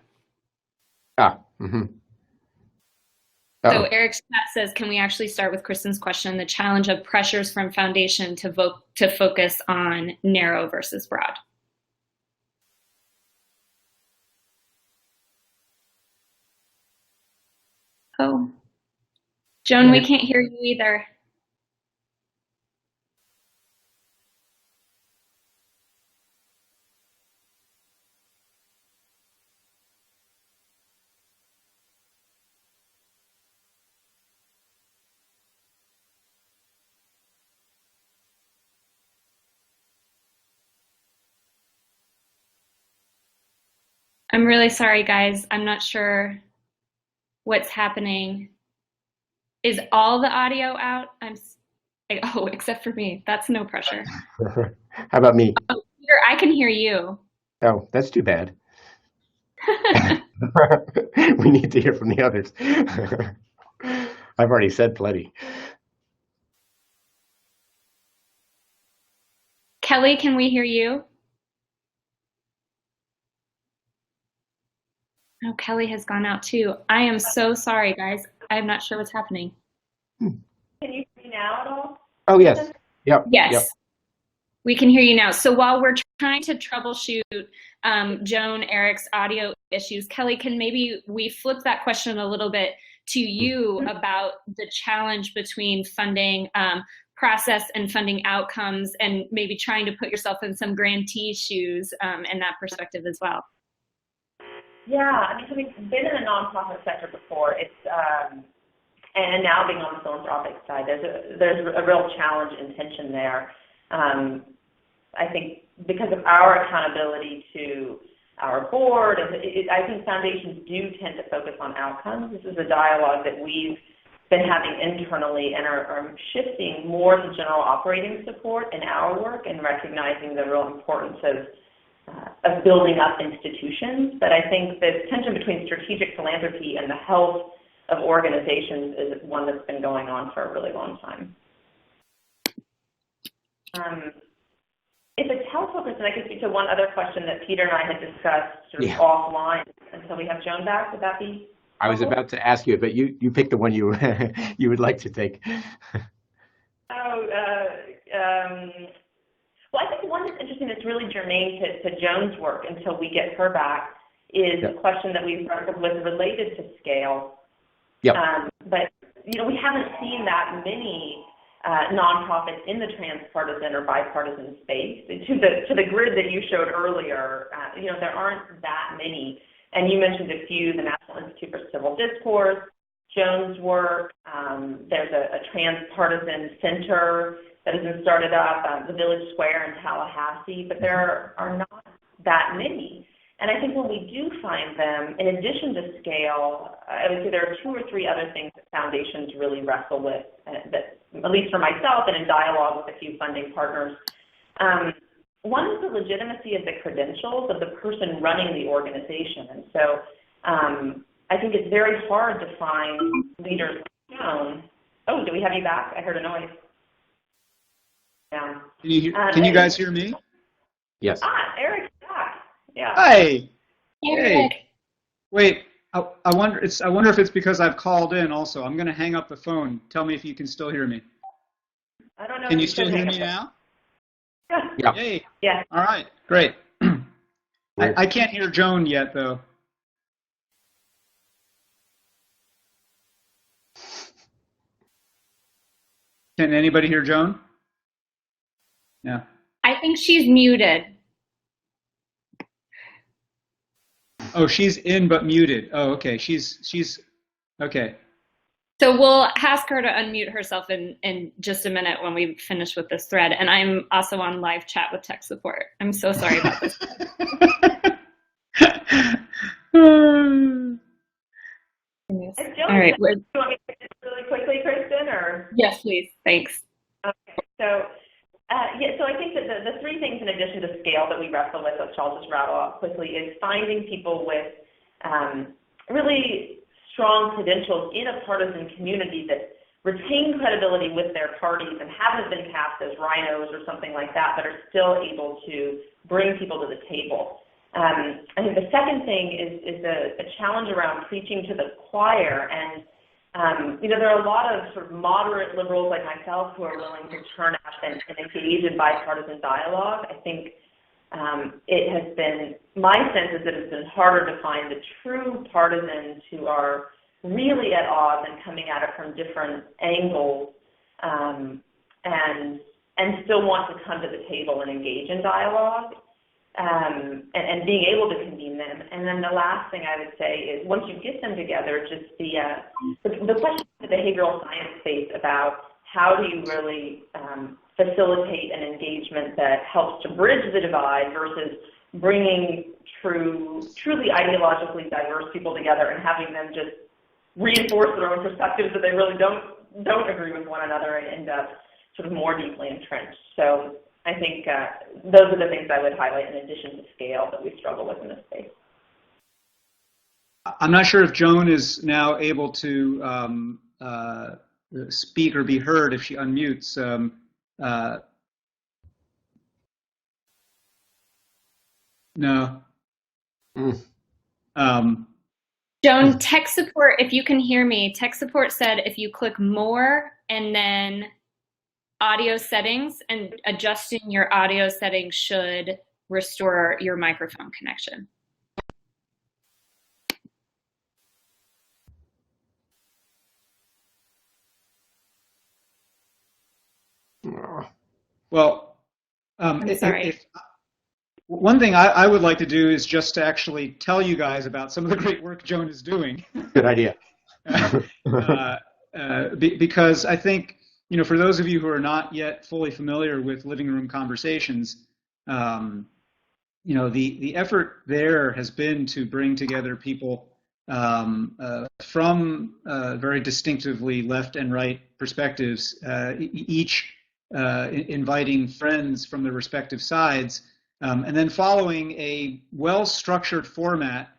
Speaker 2: Mm-hmm.
Speaker 1: So Eric's chat says, can we actually start with Kristen's question, the challenge of pressures from foundation to focus on narrow versus broad? Oh, Joan, we can't hear you either. I'm really sorry, guys. I'm not sure what's happening. Is all the audio out? Oh, except for me. That's no pressure.
Speaker 2: How about me?
Speaker 1: Oh, Peter, I can hear you.
Speaker 2: Oh, that's too bad. We need to hear from the others. I've already said plenty.
Speaker 1: Kelly, can we hear you? Oh, Kelly has gone out too. I am so sorry, guys. I'm not sure what's happening.
Speaker 4: Can you hear me now at all?
Speaker 2: Oh, yes. Yep.
Speaker 1: Yes.
Speaker 2: Yep.
Speaker 1: We can hear you now. So while we're trying to troubleshoot Joan, Eric's audio issues, Kelly, can maybe we flip that question a little bit to you about the challenge between funding process and funding outcomes, and maybe trying to put yourself in some grantee shoes in that perspective as well.
Speaker 4: Yeah, I mean, having been in the nonprofit sector before, it's and now being on the philanthropic side, there's a real challenge and tension there. I think because of our accountability to our board, I think foundations do tend to focus on outcomes. This is a dialogue that we've been having internally and are shifting more to general operating support in our work and recognizing the real importance of building up institutions. But I think the tension between strategic philanthropy and the health of organizations is one that's been going on for a really long time. If it's helpful, Kristen, I could speak to one other question that Peter and I had discussed sort of offline until we have Joan back. Would that be helpful?
Speaker 2: I was about to ask you, but you picked the one you you would like to take.
Speaker 4: Well, I think the one that's interesting that's really germane to Joan's work until we get her back is a question that we've wrestled with related to scale.
Speaker 2: Yep.
Speaker 4: But we haven't seen that many nonprofits in the transpartisan or bipartisan space. To the grid that you showed earlier, there aren't that many. And you mentioned a few: the National Institute for Civil Discourse, Joan's work. There's a transpartisan center that has been started up, the Village Square in Tallahassee, but there are not that many. And I think when we do find them, in addition to scale, I would say there are 2 or 3 other things that foundations really wrestle with, that, at least for myself and in dialogue with a few funding partners. One is the legitimacy of the credentials of the person running the organization. And so I think it's very hard to find leaders like Joan. Oh, do we have you back? I heard a noise. Yeah.
Speaker 3: Can you guys hear me?
Speaker 2: Yes.
Speaker 4: Eric's back. Yeah.
Speaker 3: Hi.
Speaker 1: Hey.
Speaker 3: Wait. I wonder if it's because I've called in also. I'm going to hang up the phone. Tell me if you can still hear me.
Speaker 4: I don't know.
Speaker 3: Can you still hear me now?
Speaker 2: Yeah.
Speaker 3: Hey.
Speaker 4: Yeah.
Speaker 3: All right. Great. I can't hear Joan yet, though. Can anybody hear Joan? Yeah.
Speaker 1: I think she's muted.
Speaker 3: Oh, she's in but muted. Oh, okay. She's okay.
Speaker 1: So we'll ask her to unmute herself in just a minute when we finish with this thread. And I'm also on live chat with tech support. I'm so sorry about this. All right.
Speaker 4: Do you want me to do this really quickly, Kristen, or?
Speaker 1: Yes, please. Thanks.
Speaker 4: Okay. So, yeah, so I think that the three things in addition to scale that we wrestle with, which I'll just rattle off quickly, is finding people with really strong credentials in a partisan community that retain credibility with their parties and haven't been cast as rhinos or something like that, but are still able to bring people to the table. I think the second thing is a challenge around preaching to the choir. And, you know, there are a lot of sort of moderate liberals like myself who are willing to turn out and engage in bipartisan dialogue. I think it has been, my sense is that it's been harder to find the true partisans who are really at odds and coming at it from different angles and still want to come to the table and engage in dialogue. And being able to convene them. And then the last thing I would say is once you get them together, just the question in the behavioral science space about how do you really facilitate an engagement that helps to bridge the divide versus bringing truly ideologically diverse people together and having them just reinforce their own perspectives that they really don't agree with one another and end up sort of more deeply entrenched. So I think those are the things I would highlight in addition to scale that we struggle with in this space.
Speaker 3: I'm not sure if Joan is now able to speak or be heard if she unmutes. No.
Speaker 1: Joan, tech support, if you can hear me, tech support said if you click more and then audio settings, and adjusting your audio settings should restore your microphone connection.
Speaker 3: Well,
Speaker 1: I'm sorry.
Speaker 3: One thing I would like to do is just to actually tell you guys about some of the great work Joan is doing.
Speaker 2: Good idea.
Speaker 3: Because I think, you know, for those of you who are not yet fully familiar with living room conversations, you know, the effort there has been to bring together people from very distinctively left and right perspectives, each inviting friends from their respective sides, and then following a well-structured format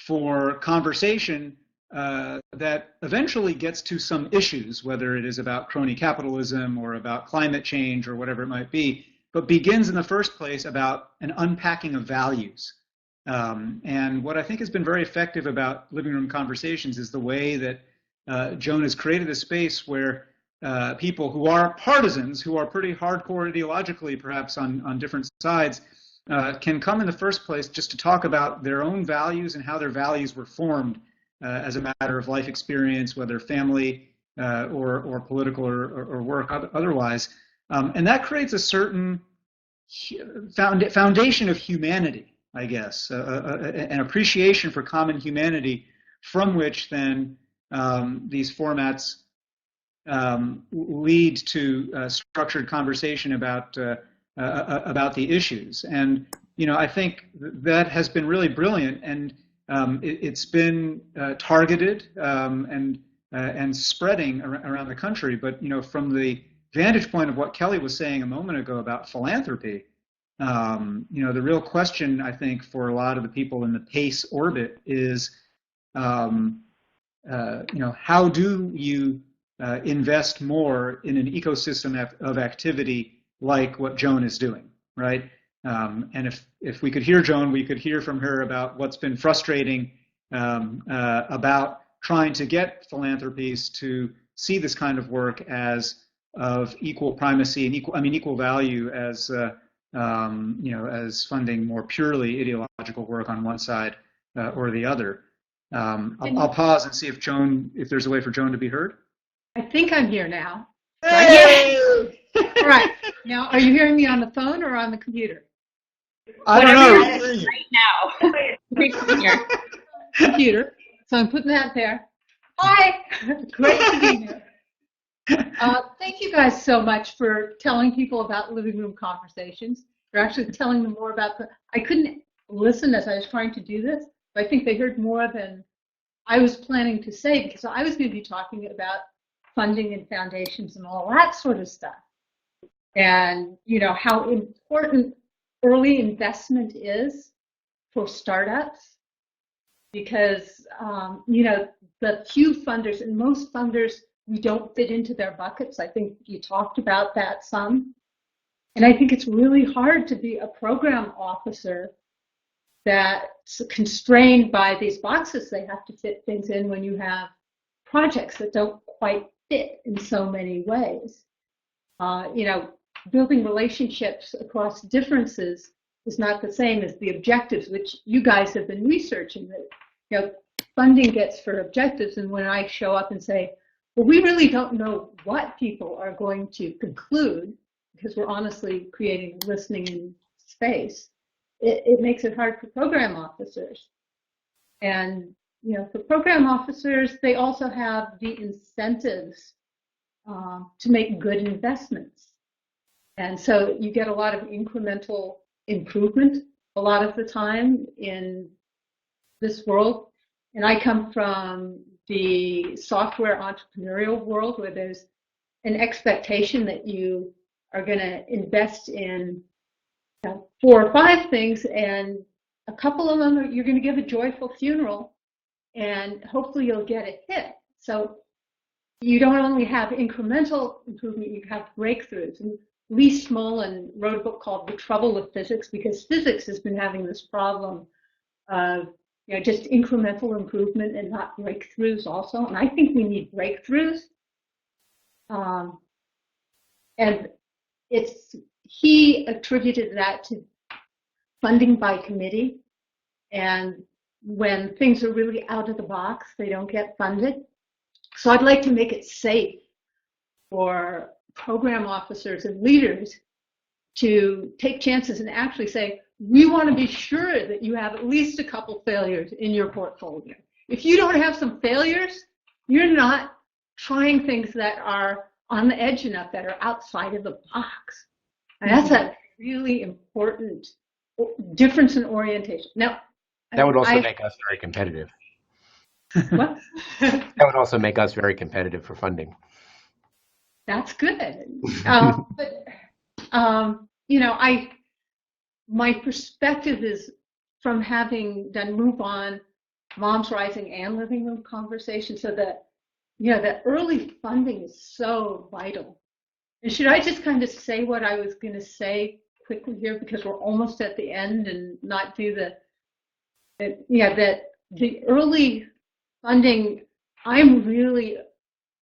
Speaker 3: for conversation that eventually gets to some issues, whether it is about crony capitalism or about climate change or whatever it might be, but begins in the first place about an unpacking of values. And what I think has been very effective about living room conversations is the way that Joan has created a space where people who are partisans, who are pretty hardcore ideologically perhaps on different sides, can come in the first place just to talk about their own values and how their values were formed as a matter of life experience, whether family or political or work otherwise. And that creates a certain foundation of humanity, I guess, an appreciation for common humanity from which then these formats lead to structured conversation about the issues. And, you know, I think that has been really brilliant, and it's been targeted and spreading around the country. But, you know, from the vantage point of what Kelly was saying a moment ago about philanthropy, you know, the real question, I think, for a lot of the people in the PACE orbit is, you know, how do you invest more in an ecosystem of activity like what Joan is doing, right? And if we could hear Joan, we could hear from her about what's been frustrating about trying to get philanthropies to see this kind of work as of equal primacy and equal value as you know, as funding more purely ideological work on one side or the other. I'll pause and see if there's a way for Joan to be heard.
Speaker 5: I think I'm here now.
Speaker 3: Hey!
Speaker 5: All right. Now, are you hearing me on the phone or on the computer?
Speaker 3: I don't know.
Speaker 1: Right now.
Speaker 5: Computer. So I'm putting that there. Hi. Great to be here. Thank you guys so much for telling people about living room conversations. You're actually telling them more about I couldn't listened as I was trying to do this. I think they heard more than I was planning to say, because I was going to be talking about funding and foundations and all that sort of stuff. And, you know, how important early investment is for startups, because, you know, the few funders, and most funders, we don't fit into their buckets. I think you talked about that some. And I think it's really hard to be a program officer that's constrained by these boxes they have to fit things in when you have projects that don't quite fit in so many ways. You know, building relationships across differences is not the same as the objectives, which you guys have been researching. That, you know, funding gets for objectives, and when I show up and say, well, we really don't know what people are going to conclude, because we're honestly creating listening in space, it makes it hard for program officers. And, you know, for program officers, they also have the incentives to make good investments. And so you get a lot of incremental improvement a lot of the time in this world. And I come from the software entrepreneurial world, where there's an expectation that you are going to invest in 4 or 5 things, and a couple of them you're going to give a joyful funeral, and hopefully you'll get a hit. So you don't only have incremental improvement, you have breakthroughs. And Lee Smolin wrote a book called The Trouble with Physics, because physics has been having this problem of, you know, just incremental improvement and not breakthroughs also. And I think we need breakthroughs. And he attributed that to funding by committee. And when things are really out of the box, they don't get funded. So I'd like to make it safe for program officers and leaders to take chances and actually say, we want to be sure that you have at least a couple failures in your portfolio. If you don't have some failures, you're not trying things that are on the edge enough, that are outside of the box. And that's a really important difference in orientation. Now,
Speaker 2: that would also make us very competitive.
Speaker 5: What?
Speaker 2: That would also make us very competitive for funding.
Speaker 5: That's good. But you know, my perspective is from having done Move On, Moms Rising, and Living Room Conversations, so that, you know, that early funding is so vital. And should I just kind of say what I was going to say quickly here, because we're almost at the end, and not do that the early funding, I'm really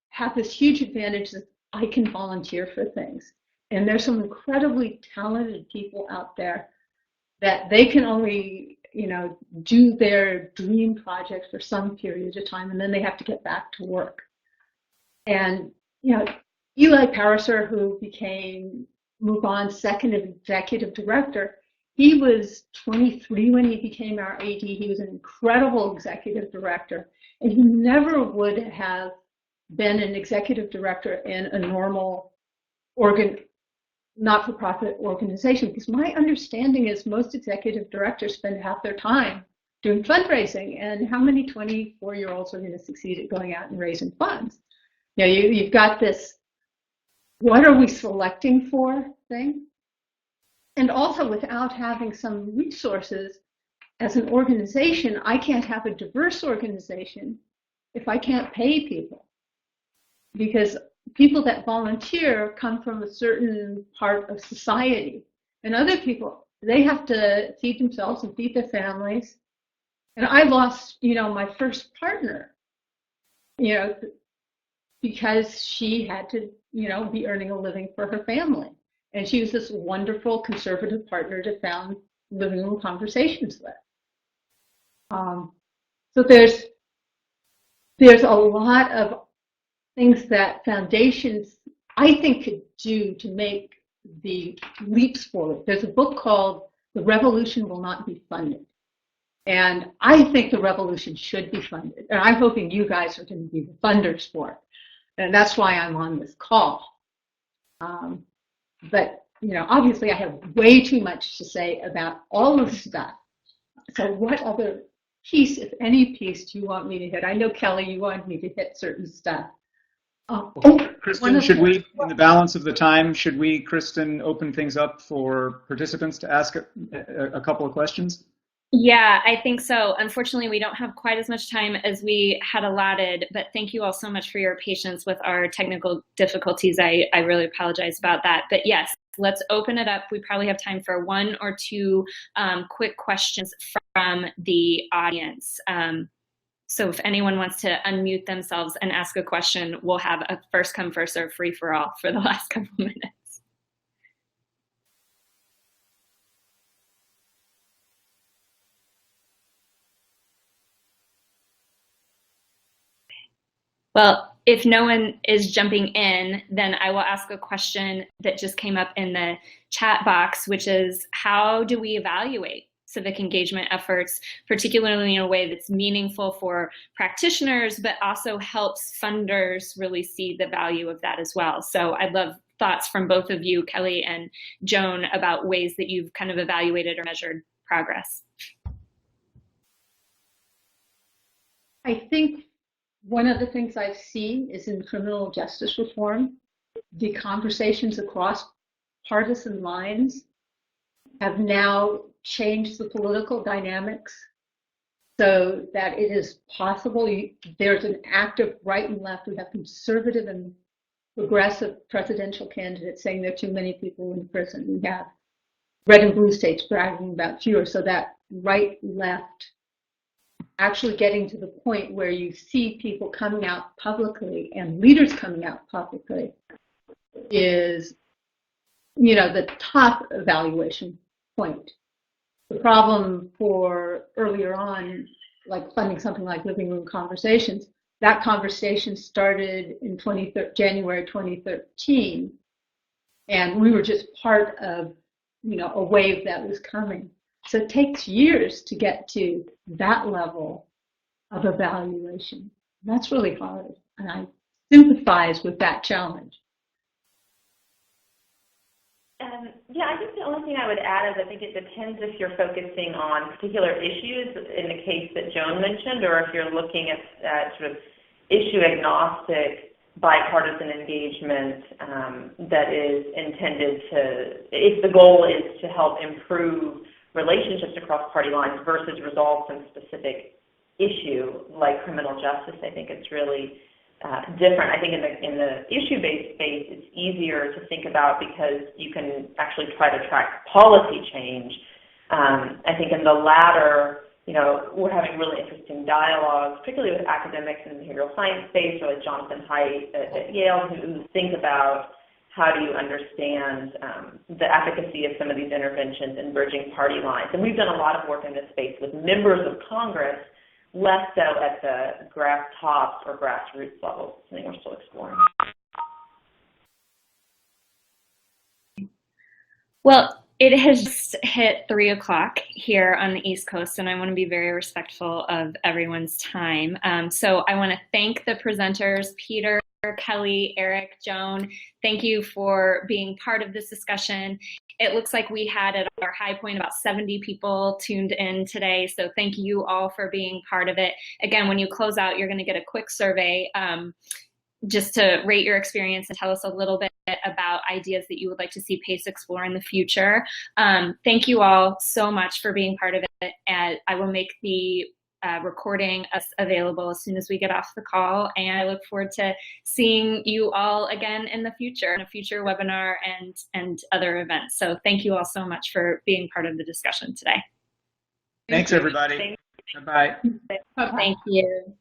Speaker 5: have this huge advantage that I can volunteer for things. And there's some incredibly talented people out there that they can only, you know, do their dream project for some period of time, and then they have to get back to work. And, you know, Eli Pariser, who became Move On's second executive director, he was 23 when he became our AD. He was an incredible executive director, and he never would have been an executive director in a normal not-for-profit organization, because my understanding is most executive directors spend half their time doing fundraising, and how many 24-year-olds are going to succeed at going out and raising funds? You know, you've got this, what are we selecting for thing? And also, without having some resources as an organization, I can't have a diverse organization if I can't pay people. Because people that volunteer come from a certain part of society, and other people, they have to feed themselves and feed their families. And I lost, you know, my first partner, you know, because she had to, you know, be earning a living for her family. And she was this wonderful conservative partner to found Living Room Conversations with. So there's a lot of things that foundations, I think, could do to make the leaps forward. There's a book called The Revolution Will Not Be Funded. And I think the revolution should be funded. And I'm hoping you guys are going to be the funders for it. And that's why I'm on this call. But, you know, obviously I have way too much to say about all the stuff So what other piece, if any piece, do you want me to hit? I know, Kelly, you want me to hit certain stuff.
Speaker 3: Kristen, should we, in the balance of the time, Kristen, open things up for participants to ask a couple of questions?
Speaker 1: Yeah, I think so. Unfortunately, we don't have quite as much time as we had allotted, but thank you all so much for your patience with our technical difficulties. I really apologize about that. But yes, let's open it up. We probably have time for one or two quick questions from the audience. So if anyone wants to unmute themselves and ask a question, we'll have a first come, first serve, free for all for the last couple of minutes. Well, if no one is jumping in, then I will ask a question that just came up in the chat box, which is, how do we evaluate civic engagement efforts, particularly in a way that's meaningful for practitioners, but also helps funders really see the value of that as well? So I'd love thoughts from both of you, Kelly and Joan, about ways that you've kind of evaluated or measured progress.
Speaker 5: I think one of the things I've seen is in criminal justice reform, the conversations across partisan lines have now changed the political dynamics so that it is possible. There's an active right and left. We have conservative and progressive presidential candidates saying there are too many people in prison. We have red and blue states bragging about fewer, so that right, left, actually getting to the point where you see people coming out publicly and leaders coming out publicly is, the top evaluation point. The problem for earlier on, like funding something like Living Room Conversations, that conversation started in January 2013, and we were just part of, a wave that was coming. So it takes years to get to that level of evaluation. That's really hard, and I sympathize with that challenge.
Speaker 4: Yeah, I think the only thing I would add is I think it depends if you're focusing on particular issues in the case that Joan mentioned, or if you're looking at sort of issue agnostic bipartisan engagement that is intended to, if the goal is to help improve relationships across party lines versus resolve some specific issue like criminal justice. I think it's really different. I think in the issue-based space, it's easier to think about because you can actually try to track policy change. I think in the latter, we're having really interesting dialogues, particularly with academics in the behavioral science space, or like Jonathan Haidt at Yale, who think about how do you understand the efficacy of some of these interventions in bridging party lines. And we've done a lot of work in this space with members of Congress, less so at the grass tops or grassroots levels. I think we're still exploring.
Speaker 1: Well, it has just hit 3 o'clock here on the East Coast, and I want to be very respectful of everyone's time. So I want to thank the presenters, Peter, Kelly, Eric, Joan. Thank you for being part of this discussion. It looks like we had at our high point about 70 people tuned in today, so thank you all for being part of it. Again, when you close out, you're going to get a quick survey just to rate your experience and tell us a little bit about ideas that you would like to see PACE explore in the future. Thank you all so much for being part of it, and I will make the recording available as soon as we get off the call, and I look forward to seeing you all again in the future, in a future webinar and other events. So thank you all so much for being part of the discussion today.
Speaker 3: Thanks, everybody. Bye-bye.
Speaker 1: Thank you.